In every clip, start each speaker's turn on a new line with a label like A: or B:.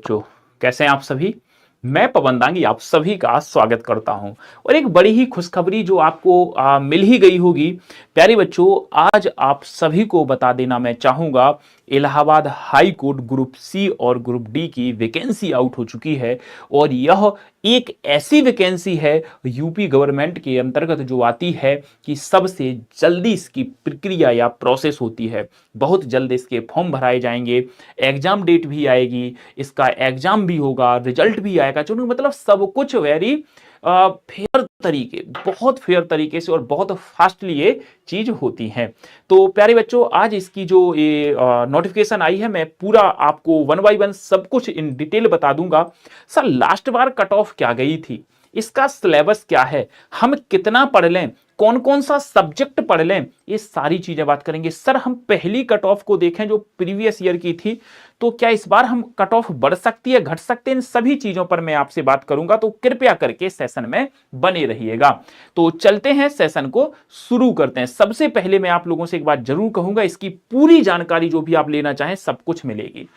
A: बच्चों, कैसे हैं आप सभी। मैं पवन दांगी आप सभी का स्वागत करता हूं और एक बड़ी ही खुशखबरी जो आपको मिल ही गई होगी। प्यारे बच्चों, आज आप सभी को बता देना मैं चाहूंगा, Allahabad high court group C और ग्रुप डी की वैकेंसी आउट हो चुकी है और यह एक ऐसी वैकेंसी है यूपी गवर्नमेंट के अंतर्गत जो आती है कि सबसे जल्दी इसकी प्रक्रिया या प्रोसेस होती है। बहुत जल्द इसके फॉर्म भराए जाएंगे, एग्जाम डेट भी आएगी, इसका एग्जाम भी होगा, रिजल्ट भी आएगा। चलो मतलब सब कुछ वेरी फेयर तरीके, बहुत फेयर तरीके से और बहुत फास्टली ये चीज होती है। तो प्यारे बच्चों, आज इसकी जो ये नोटिफिकेशन आई है, मैं पूरा आपको वन बाय वन सब कुछ इन डिटेल बता दूंगा। सर, लास्ट बार कट ऑफ क्या गई थी, इसका सिलेबस क्या है, हम कितना पढ़ लें, कौन कौन सा सब्जेक्ट पढ़ लें, ये सारी चीजें बात करेंगे। सर, हम पहली कट ऑफ को देखें जो प्रीवियस ईयर की थी, तो क्या इस बार हम कट ऑफ बढ़ सकती है, घट सकते हैं, इन सभी चीजों पर मैं आपसे बात करूंगा। तो कृपया करके सेशन में बने रहिएगा। तो चलते हैं, सेशन को शुरू करते हैं। सबसे पहले मैं आप लोगों से एक बात जरूर कहूंगा, इसकी पूरी जानकारी जो भी आप लेना चाहें सब कुछ मिलेगी।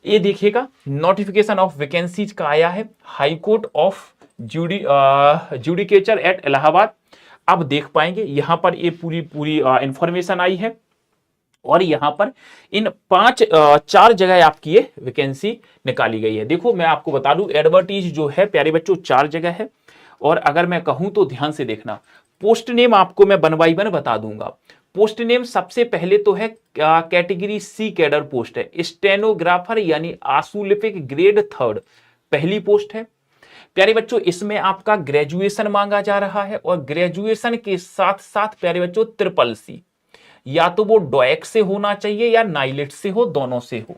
A: ये देखिएगा, नोटिफिकेशन ऑफ वैकेंसीज का आया है, high court of judicature at Allahabad. आप देख पाएंगे यहां पर ये पूरी पूरी इंफॉर्मेशन आई है और यहां पर इन चार जगह आपकी ये वैकेंसी निकाली गई है। देखो, मैं आपको बता दूं, एडवर्टीज जो है प्यारे बच्चों 4 जगह है और अगर मैं कहूं तो ध्यान से देखना, पोस्ट नेम आपको मैं वन बाय वन बता दूंगा। पोस्ट नेम सबसे पहले तो है कैटेगरी सी कैडर पोस्ट है, स्टेनोग्राफर यानी आशुलिपिक ग्रेड 3 पहली पोस्ट है। प्यारे बच्चों, इसमें आपका ग्रेजुएशन मांगा जा रहा है और ग्रेजुएशन के साथ साथ प्यारे बच्चों ट्रिपल सी, या तो वो डोएक से होना चाहिए या नाइलेट से हो, दोनों से हो।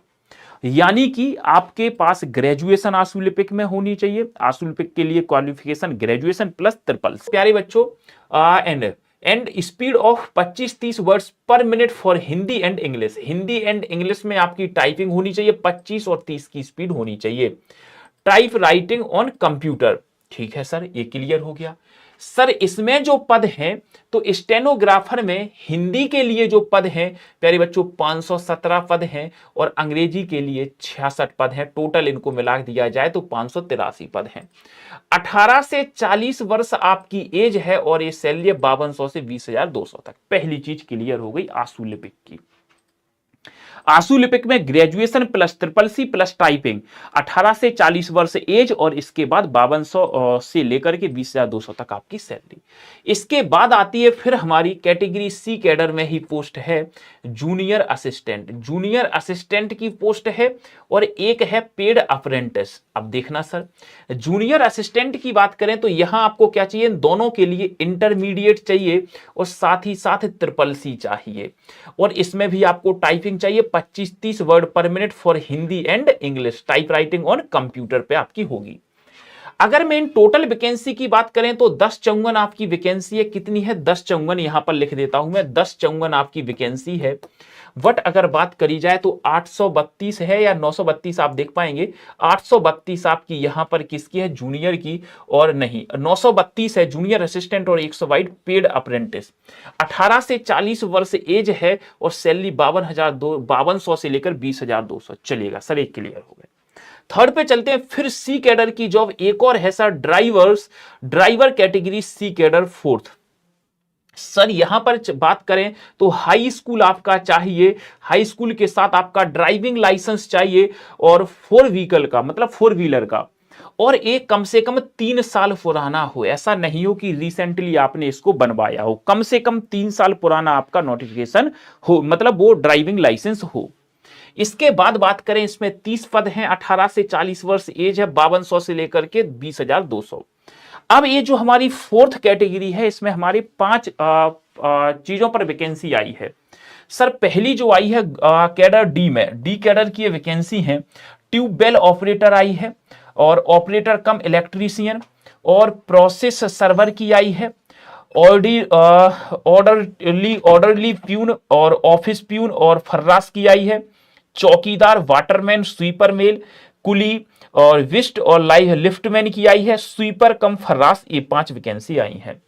A: यानी कि आपके पास ग्रेजुएशन आशुलिपिक में होनी चाहिए। आशुलिपिक के लिए qualification graduation plus triple C. प्यारे बच्चों, and speed of 25-30 words per minute for Hindi and English. Hindi and English में आपकी टाइपिंग होनी चाहिए 25 और 30 की स्पीड होनी चाहिए। टाइप राइटिंग ऑन कंप्यूटर, ठीक है सर, ये क्लियर हो गया। सर, इसमें जो पद हैं तो स्टेनोग्राफर में हिंदी के लिए जो पद हैं प्यारे बच्चों 517 पद हैं और अंग्रेजी के लिए 66 पद हैं। टोटल इनको मिला दिया जाए तो 583 पद हैं। 18 से 40 वर्ष आपकी एज है और ये सैलरी 5200 से 20,200 तक। पहली चीज क्लियर हो गई आशुलिपिक की। आशुलिपिक में graduation plus triple C plus typing, 18 से 40 वर्ष एज और इसके बाद 5200 से लेकर के 20,200 तक आपकी सैलरी। इसके बाद आती है फिर हमारी कैटेगरी सी कैडर में ही पोस्ट है जूनियर असिस्टेंट। जूनियर असिस्टेंट की पोस्ट है और एक है पेड अप्रेंटिस। अब देखना सर, जूनियर असिस्टेंट की बात करें तो यहां आपको क्या चाहिए, दोनों के लिए इंटरमीडिएट चाहिए और साथ ही साथ ट्रिपल सी चाहिए और इसमें भी आपको टाइपिंग चाहिए 25-30 वर्ड पर minute for Hindi and English. Type writing on computer पे आपकी होगी। अगर मैं इन टोटल वैकेंसी की बात करें तो 1054 आपकी वैकेंसी है। कितनी है, 1054 यहां पर लिख देता हूं मैं, 1054 आपकी वैकेंसी है। बट अगर बात करी जाए तो 832 है या 932, आप देख पाएंगे 832 आपकी यहां पर किसकी है, जूनियर की, और नहीं 932 है जूनियर असिस्टेंट और 122 पेड अप्रेंटिस। 18 से 40 वर्ष एज है और सैलरी 5200 से लेकर 20,200 चलेगा सर, एक क्लियर हो गया। थर्ड पे चलते हैं, फिर सी कैडर की जॉब एक और है sir, driver category C cadre 4th। Sir, यहां पर बात करें तो हाई स्कूल आपका चाहिए, हाई स्कूल के साथ आपका ड्राइविंग लाइसेंस चाहिए और 4 व्हीकल का मतलब 4 व्हीलर का, और एक कम से कम 3 साल पुराना हो। ऐसा नहीं हो कि रिसेंटली आपने इसको बनवाया हो, कम से कम 3 साल पुराना आपका नोटिफिकेशन हो, मतलब वो ड्राइविंग लाइसेंस हो। इसके बाद बात करें, इसमें 30 पद हैं, 18 से 40 वर्ष एज है, 5200 से लेकर के 20,200। अब ये जो हमारी 4th कैटेगरी है, इसमें हमारी 5 चीजों पर वैकेंसी आई है। सर, पहली जो आई है कैडर डी में, डी कैडर की वैकेंसी है, ट्यूबवेल ऑपरेटर आई है और ऑपरेटर कम इलेक्ट्रीशियन और प्रोसेस सर्वर की आई है, ऑर्डरली प्यून और ऑफिस प्यून और फर्रास की आई है, चौकीदार, वाटरमैन, स्वीपर मेल, कुली और विस्ट और लाइव लिफ्टमैन की आई है, स्वीपर कम फर्रास, ये 5 वैकेंसी आई हैं।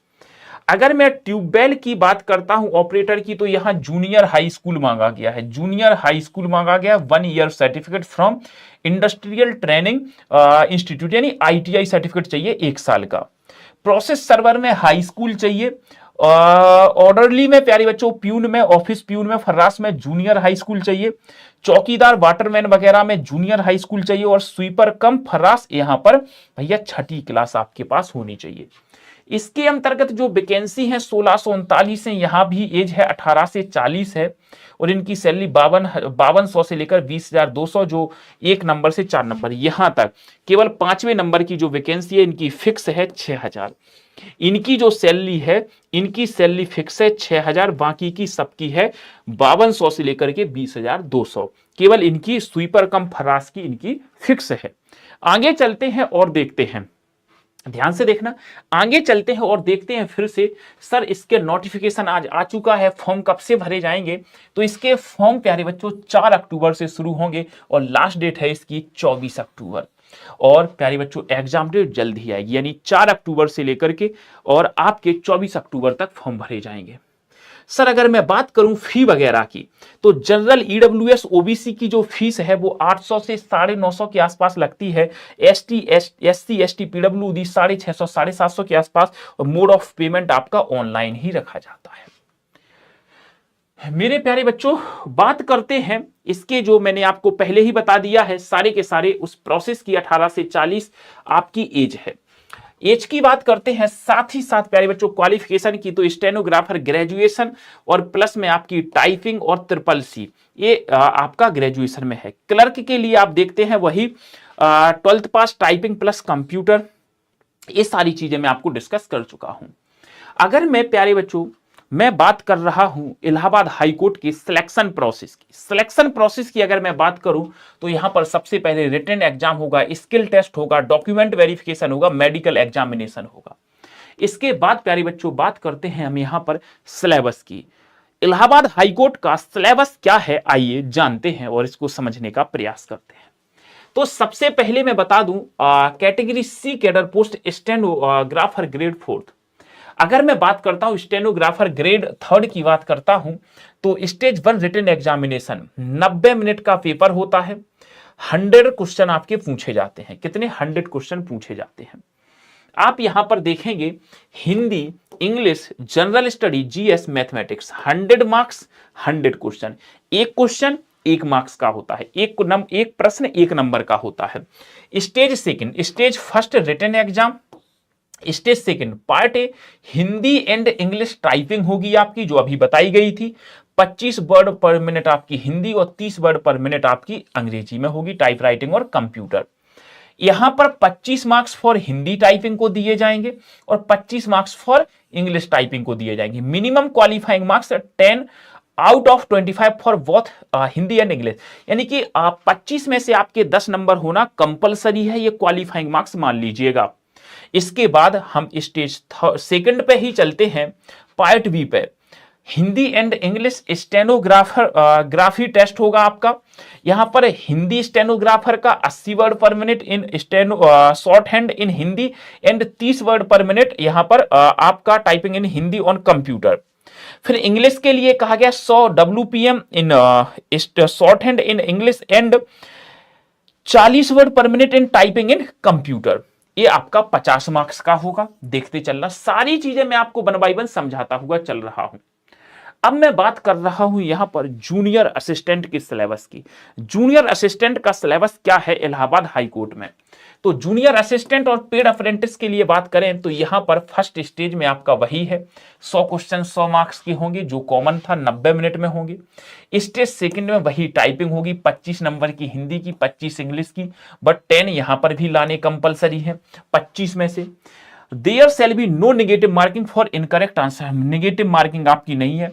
A: अगर मैं ट्यूबवेल की बात करता हूं ऑपरेटर की, तो यहां जूनियर हाई स्कूल मांगा गया है, जूनियर हाई स्कूल मांगा गया, 1 year certificate from industrial training institute, यानी आईटीआई सर्टिफिकेट चाहिए 1 साल का। प्रोसेस सर्वर में हाई स्कूल चाहिए, ऑर्डरली में प्यारे बच्चों, प्यून में, ऑफिस प्यून में, फर्रास में जूनियर हाई स्कूल चाहिए, चौकीदार वाटरमैन वगैरह में जूनियर हाई स्कूल चाहिए, और स्वीपर कम फर्रास यहां पर भैया 6ठी क्लास आपके पास होनी चाहिए। इसके अंतर्गत जो वैकेंसी है 1639 है, यहां भी एज है 18 से 40 है, और इनकी सैलरी 5200 से लेकर 20,200, जो 1 नंबर से 4 नंबर यहां तक। केवल 5वें नंबर की जो वैकेंसी है इनकी फिक्स है 6000। इनकी जो सैलरी है, इनकी सैलरी फिक्स है 6000, बाकी की सबकी है 5200 से लेकर के 20,200। केवल इनकी स्वीपर कम फरास की इनकी फिक्स है। आगे चलते हैं और देखते हैं, ध्यान से देखना, आगे चलते हैं और देखते हैं फिर से। सर इसके नोटिफिकेशन आज आ चुका है, फॉर्म कब से भरे जाएंगे? तो इसके फॉर्म प्यारे बच्चों 4 अक्टूबर से शुरू होंगे, और लास्ट डेट है इसकी 24 अक्टूबर। और प्यारे बच्चों एग्जाम डेट जल्द ही आएगी, यानी 4 अक्टूबर से लेकर के और आपके 24 अक्टूबर तक फॉर्म भरे जाएंगे। सर अगर मैं बात करूं फी वगैरह की, तो जनरल ईडब्ल्यूएस ओबीसी की जो फीस है वो 800 से 950 के आसपास लगती है, एसटी एससी एसटी पीडब्ल्यूडी 650 750 के आसपास, और मोड ऑफ पेमेंट आपका ऑनलाइन ही रखा जाता है। मेरे प्यारे बच्चों बात करते हैं इसके, जो मैंने आपको पहले ही बता दिया है सारे के सारे उस प्रोसेस की, 18 से 40 आपकी एज है। एज की बात करते हैं, साथ ही साथ प्यारे बच्चों क्वालिफिकेशन की, तो स्टेनोग्राफर ग्रेजुएशन और प्लस में आपकी टाइपिंग और CCC, ये आपका ग्रेजुएशन में है। क्लर्क के लिए आप देखते हैं वही 12th पास, टाइपिंग प्लस कंप्यूटर, ये सारी चीजें मैं आपको डिस्कस कर चुका हूं। अगर मैं प्यारे बच्चों मैं बात कर रहा हूं इलाहाबाद हाई कोर्ट की सिलेक्शन प्रोसेस की, सिलेक्शन प्रोसेस की अगर मैं बात करूं, तो यहां पर सबसे पहले रिटन एग्जाम होगा, स्किल टेस्ट होगा, डॉक्यूमेंट वेरिफिकेशन होगा, मेडिकल एग्जामिनेशन होगा। इसके बाद प्यारे बच्चों बात करते हैं हम यहां पर सिलेबस की। इलाहाबाद हाई कोर्ट का सिलेबस क्या है, आइए जानते हैं और इसको समझने का प्रयास करते हैं। तो सबसे पहले मैं बता दूं, category C cadre post stenographer grade 4। अगर मैं बात करता हूं स्टेनोग्राफर ग्रेड 3 की बात करता हूं, तो स्टेज 1 रिटन एग्जामिनेशन 90 मिनट का पेपर होता है, 100 क्वेश्चन आपके पूछे जाते हैं। कितने? 100 क्वेश्चन पूछे जाते हैं। आप यहां पर देखेंगे Hindi, English, general study, GS, mathematics, 100 marks 100 question. एक क्वेश्चन 1 मार्क्स का होता है, एक प्रश्न 1 नंबर का होता है। Stage second, stage first written exam, stage second part A Hindi and English typing होगी आपकी, जो अभी बताई गई थी। 25 वर्ड पर मिनट आपकी हिंदी और 30 वर्ड पर मिनट आपकी अंग्रेजी में होगी, टाइप राइटिंग और कंप्यूटर। यहां पर 25 मार्क्स फॉर हिंदी टाइपिंग को दिए जाएंगे और 25 मार्क्स फॉर इंग्लिश टाइपिंग को दिए जाएंगे। Minimum qualifying marks 10 out of 25 for both Hindi and English, यानी कि 25 में से आपके 10 नंबर होना कंपलसरी है, ये क्वालिफाइंग मार्क्स मान लीजिएगा। इसके बाद हम स्टेज सेकंड पे ही चलते हैं, पार्ट बी पे। Hindi and English stenographer graphy test होगा आपका। यहां पर हिंदी स्टेनोग्राफर का 80 वर्ड पर minute in short hand in Hindi and 30 word पर मिनट यहां पर आपका typing in Hindi on computer. फिर इंग्लिश के लिए कहा गया 100 WPM in short hand in English and 40 word पर minute in typing in computer. ये आपका 50 मार्क्स का होगा। देखते चलना, सारी चीजें मैं आपको 1 बाय 1 समझाता हुआ चल रहा हूं। अब मैं बात कर रहा हूं यहां पर जूनियर असिस्टेंट के सिलेबस की। जूनियर असिस्टेंट का सिलेबस क्या है इलाहाबाद हाई कोर्ट में? तो जूनियर असिस्टेंट और पेड अप्रेंटिस के लिए बात करें तो यहां पर फर्स्ट स्टेज में आपका वही है, 100 क्वेश्चन 100 मार्क्स के होंगे, जो कॉमन था 90 मिनट में होंगे। स्टेज सेकंड में वही टाइपिंग होगी, 25 नंबर की हिंदी की, 25 इंग्लिश की, बट 10 यहां पर भी लाने कंपलसरी है 25 में से। There shall be no negative marking for incorrect answer, negative marking आपकी नहीं है।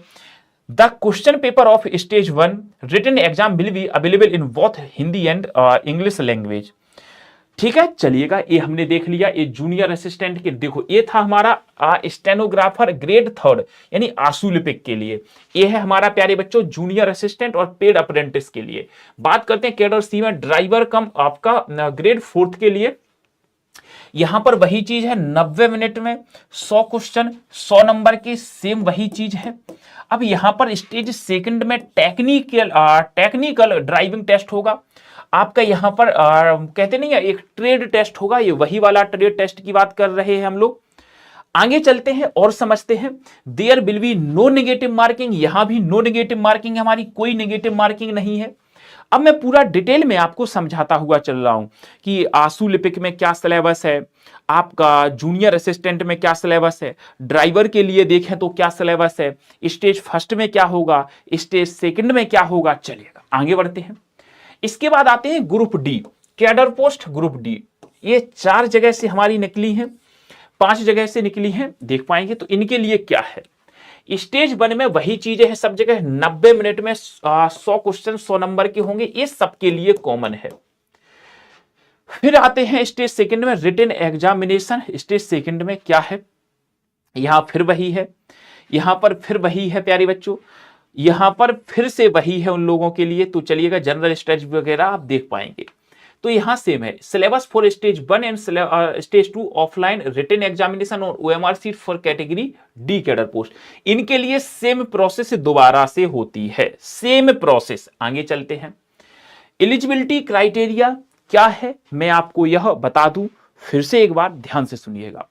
A: The question paper of stage 1 written exam will be available in both Hindi and English language. ठीक है, चलिएगा, ये हमने देख लिया। ये जूनियर असिस्टेंट के, देखो ये था हमारा स्टेनोग्राफर ग्रेड 3 यानी आशु लिपिक के लिए। ये है हमारा प्यारे बच्चों जूनियर असिस्टेंट और पेड अप्रेंटिस के लिए। बात करते हैं कैडर सी में ड्राइवर कम आपका ग्रेड 4 के लिए। यहां पर वही चीज है, 90 मिनट में 100 क्वेश्चन 100 नंबर की, सेम वही चीज है। अब यहां पर स्टेज सेकंड में टेक्निकल ड्राइविंग टेस्ट होगा आपका। यहां पर कहते नहीं है, एक ट्रेड टेस्ट होगा, ये वही वाला ट्रेड टेस्ट की बात कर रहे हैं हम लोग। आगे चलते हैं और समझते हैं। There will be no negative marking, यहां भी नो नेगेटिव मार्किंग, हमारी कोई नेगेटिव मार्किंग नहीं है। अब मैं पूरा डिटेल में आपको समझाता हुआ चल रहा हूं कि आंसू लिपिक में क्या सिलेबस है, आपका जूनियर असिस्टेंट में क्या सिलेबस है, ड्राइवर के लिए देखें तो क्या सिलेबस है, स्टेज फर्स्ट में क्या होगा, स्टेज सेकंड में क्या होगा। चलिएगा आगे बढ़ते हैं। इसके बाद आते हैं group D, cadre post group D. ये 4 जगह से हमारी निकली है, 5 जगह से निकली है, देख पाएंगे। तो इनके लिए क्या है, स्टेज 1 में वही चीजें हैं सब जगह, 90 मिनट में 100 क्वेश्चन 100 नंबर के होंगे, ये सबके लिए कॉमन है। फिर आते हैं स्टेज सेकंड में रिटन एग्जामिनेशन। स्टेज सेकंड में क्या है, यहां फिर वही है, यहां पर फिर वही है प्यारे बच्चों, यहां पर फिर से वही है उन लोगों के लिए। तो चलिएगा जनरल स्टडीज वगैरह आप देख पाएंगे। तो यहां सेम है syllabus for stage 1 and stage 2 offline written examination और OMR sheet for category D cadre post. इनके लिए सेम प्रोसेस दोबारा से होती है, सेम प्रोसेस। आगे चलते हैं। एलिजिबिलिटी क्राइटेरिया क्या है मैं आपको यह बता दूं, फिर से एक बार ध्यान से सुनिएगा।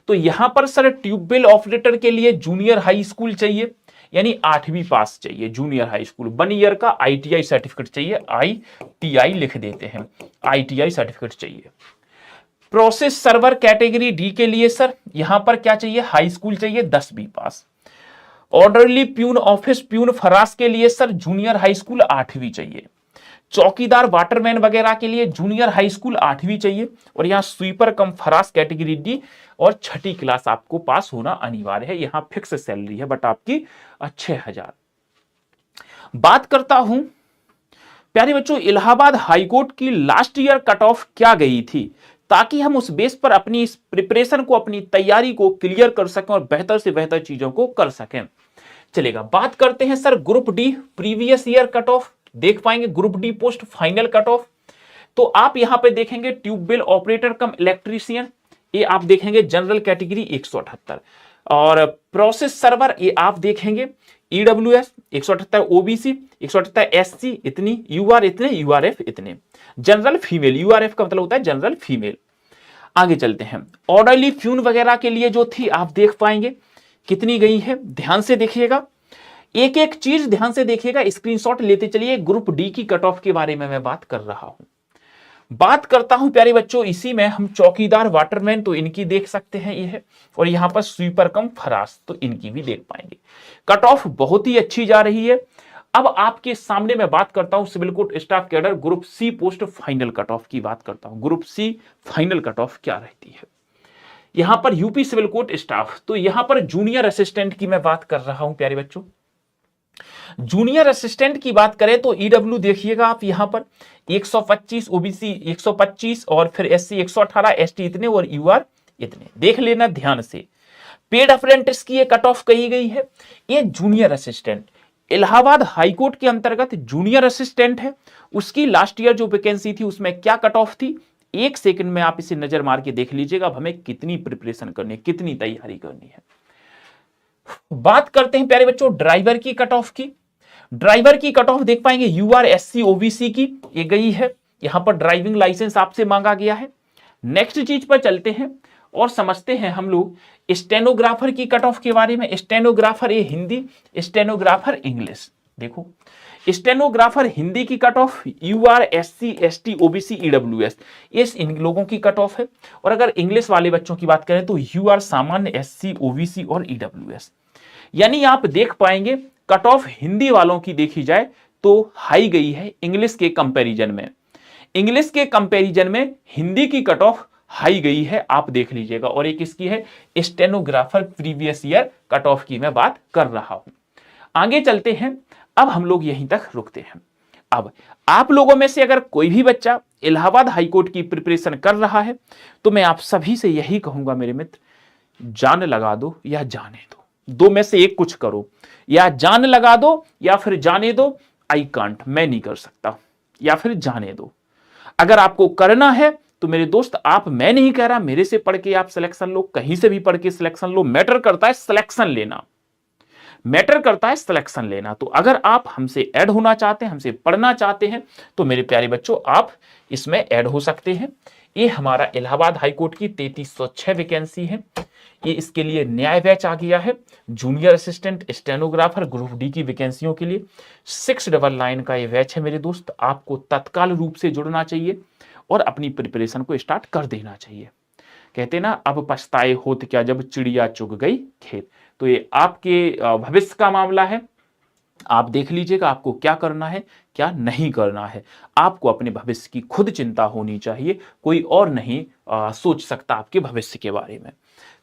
A: तो यहां पर सर ट्यूबवेल ऑपरेटर के लिए जूनियर हाई स्कूल चाहिए, यानी 8वीं पास चाहिए जूनियर हाई स्कूल। 1 ईयर का आईटीआई सर्टिफिकेट चाहिए, आईटीआई लिख देते हैं, आईटीआई सर्टिफिकेट चाहिए। प्रोसेस सर्वर कैटेगरी डी के लिए सर यहां पर क्या चाहिए, हाई स्कूल चाहिए 10वीं पास। Orderly peon office peon Faras के लिए सर जूनियर हाई स्कूल 8वीं चाहिए। चौकीदार वाटरमैन वगैरह के लिए जूनियर हाई स्कूल 8वीं चाहिए। और यहां स्वीपर कम फरास कैटेगरी डी और 6ठी क्लास आपको पास होना अनिवार्य है। यहां फिक्स सैलरी है बट आपकी 6000। बात करता हूं प्यारे बच्चों, इलाहाबाद हाईकोर्ट की लास्ट ईयर कट ऑफ क्या गई थी, ताकि हम उस बेस पर अपनी इस प्रिपरेशन को, अपनी तैयारी को क्लियर कर सकें और बेहतर से बेहतर चीजों को कर सकें। चलेगा, बात करते हैं sir group D previous year cut off. देख पाएंगे group D post final cut of. तो आप यहां पे देखेंगे ट्यूबवेल ऑपरेटर कम इलेक्ट्रीशियन, ये आप देखेंगे जनरल कैटेगरी 178। और प्रोसेस सर्वर ये आप देखेंगे ईडब्ल्यूएस 178, ओबीसी 178, एससी इतनी, यूआर इतने, यूआरएफ इतने। जनरल फीमेल, यूआरएफ का मतलब होता है जनरल फीमेल। आगे चलते हैं। ऑर्डरली फ्यून वगैरह के लिए जो थी आप देख पाएंगे कितनी गई है, ध्यान से देखिएगा, एक एक चीज ध्यान से देखिएगा, स्क्रीनशॉट लेते चलिए। ग्रुप डी की कट ऑफ के बारे में मैं बात कर रहा हूं। बात करता हूं प्यारे बच्चों, इसी में हम चौकीदार वाटरमैन तो इनकी देख सकते हैं ये है, और यहां पर स्वीपर कम फरास तो इनकी भी देख पाएंगे। कट ऑफ बहुत ही अच्छी जा रही है। अब आपके सामने मैं बात करता हूं civil court staff cadre group C post final cut off की बात करता हूं। Group C final cut off क्या रहती है यहां पर यूपी सिविल कोर्ट स्टाफ। तो यहां पर जूनियर असिस्टेंट की मैं बात कर रहा हूं प्यारे बच्चों। जूनियर असिस्टेंट की बात करें तो ईडब्ल्यू देखिएगा आप यहां पर 125, ओबीसी 125 और फिर एससी 118, एसटी इतने और यूआर इतने। देख लेना ध्यान से। पेड अप्रेंटिस की ये कट ऑफ कही गई है। ये जूनियर असिस्टेंट इलाहाबाद हाईकोर्ट के अंतर्गत जूनियर असिस्टेंट है, उसकी लास्ट ईयर जो वैकेंसी थी उसमें क्या कट ऑफ थी, एक सेकंड में आप इसे नजर मार के देख लीजिएगा। अब हमें कितनी प्रिपरेशन करनी है, कितनी तैयारी करनी है। बात करते हैं प्यारे बच्चों ड्राइवर की कट ऑफ की। ड्राइवर की कट ऑफ देख पाएंगे यूआर एससी ओबीसी की ये गई है, यहां पर ड्राइविंग लाइसेंस आपसे मांगा गया है। नेक्स्ट चीज पर चलते हैं और समझते हैं हम लोग स्टेनोग्राफर की कट ऑफ के बारे में। स्टेनोग्राफर ये हिंदी, स्टेनोग्राफर इंग्लिश। देखो स्टेनोग्राफर हिंदी की cut off UR SC ST OBC EWS, ये इन लोगों की कट ऑफ है। और अगर इंग्लिश वाले बच्चों की बात करें तो यूआर सामान्य, एससी ओबीसी और ईडब्ल्यूएस। यानी आप देख पाएंगे कट ऑफ हिंदी वालों की देखी जाए तो हाई गई है इंग्लिश के कंपैरिजन में। इंग्लिश के कंपैरिजन में हिंदी की कट ऑफ हाई गई है, आप देख लीजिएगा। और एक इसकी है stenographer previous year cut off की मैं बात कर रहा हूं। आगे चलते हैं, अब हम लोग यहीं तक रुकते हैं। अब आप लोगों में से अगर कोई भी बच्चा इलाहाबाद हाईकोर्ट की प्रिपरेशन कर रहा है तो मैं आप सभी से यही कहूंगा मेरे मित्र, जान लगा दो या जाने दो, दो में से एक कुछ करो। या जान लगा दो या फिर जाने दो, आई कांट मैं नहीं कर सकता, या फिर जाने दो। अगर आपको करना है तो मेरे दोस्त, आप, मैं नहीं कह रहा मेरे से पढ़ के आप सिलेक्शन लो, कहीं से भी पढ़ के सिलेक्शन लो, मैटर करता है सिलेक्शन लेना, मैटर करता है सिलेक्शन लेना। तो अगर आप हमसे ऐड होना चाहते हैं, हमसे पढ़ना चाहते हैं, तो मेरे प्यारे बच्चों आप इसमें ऐड हो सकते हैं। ये हमारा इलाहाबाद हाईकोर्ट की 3306 वैकेंसी है। ये इसके लिए न्याय बैच आ गया है, junior assistant stenographer group D की वैकेंसियों के लिए 699 का ये बैच है मेरे दोस्त। आपको तत्काल रूप से जुड़ना चाहिए और अपनी प्रिपरेशन को स्टार्ट कर देना चाहिए। कहते ना, अब पछताए होत क्या जब चिड़िया चुग गई खेत। तो ये आपके भविष्य का मामला है, आप देख लीजिएगा आपको क्या करना है क्या नहीं करना है। आपको अपने भविष्य की खुद चिंता होनी चाहिए, कोई और नहीं सोच सकता आपके भविष्य के बारे में।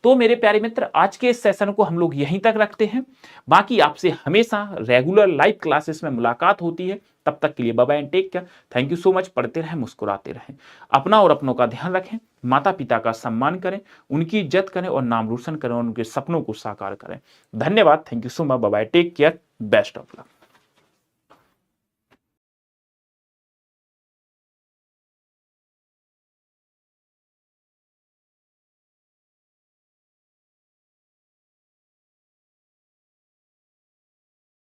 A: तो मेरे प्यारे मित्र, आज के इस सेशन को हम लोग यहीं तक रखते हैं। बाकी आपसे हमेशा रेगुलर लाइव क्लासेस में मुलाकात होती है। तब तक के लिए bye bye and take care. Thank you so much. पढ़ते रहें, मुस्कुराते रहें, अपना और अपनों का ध्यान रखें, माता पिता का सम्मान करें, उनकी इज्जत करें और नाम रोशन करें और उनके सपनों को साकार करें। धन्यवाद। Thank you so much. Bye bye take care. Best of luck.